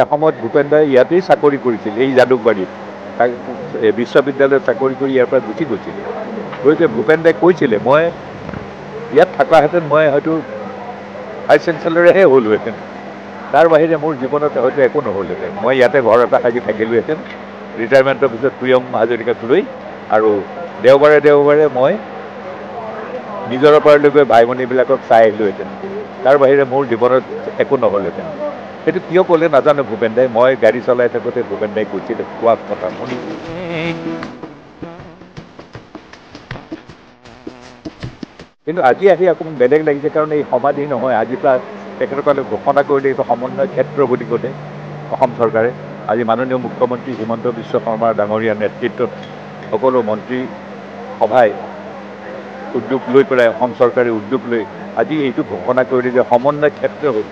এসময়ত ভূপেন দাই ইয়াতেই চাকৰি কৰিছিল, এই জালুকবাৰীত বিশ্ববিদ্যালয়ত চাকৰি কৰি ইয়াৰ পৰা গুচি গৈছিলে। গতিকে ভূপেন দাই কৈছিলে মই ইয়াত থকাহেঁতেন মই হয়তো ভাইচ চেঞ্চেলৰেহে হ'লোহেঁতেন, তাৰ বাহিৰে মোৰ জীৱনত হয়তো একো নহ'লহেঁতেন। মই ইয়াতে ঘৰ এটা সাজি থাকিলোহেঁতেন ৰিটায়াৰমেণ্টৰ পিছত প্ৰিয়ম হাজৰিকাক লৈ, আৰু দেওবাৰে দেওবাৰে মই নিজৰৰ পৰালৈ গৈ ভাই ভনীবিলাকক চাই আহিলোহেঁতেন। তাৰ বাহিৰে মোৰ জীৱনত একো নহ'লহেঁতেন। সেইটো কিয় ক'লে নাজানো ভূপেন দাই, মই গাড়ী চলাই থাকোঁতে ভূপেন দাই কৈছিলে, কোৱা কথা শুনি। কিন্তু আজি আহি অকণমান বেলেগ লাগিছে, কাৰণ এই সমাধি নহয়, আজিৰ পৰা তেখেতসকলে ঘোষণা কৰিলে এইটো সমন্বয় ক্ষেত্ৰ বুলি ক'লে অসম চৰকাৰে। আজি মাননীয় মুখ্যমন্ত্ৰী হিমন্ত বিশ্ব শৰ্মা ডাঙৰীয়াৰ নেতৃত্বত সকলো মন্ত্ৰী সভাই উদ্যোগ লৈ পেলাই, অসম চৰকাৰে উদ্যোগ লৈ আজি এইটো ঘোষণা কৰিলে যে সমন্বয় ক্ষেত্ৰ হ'ল।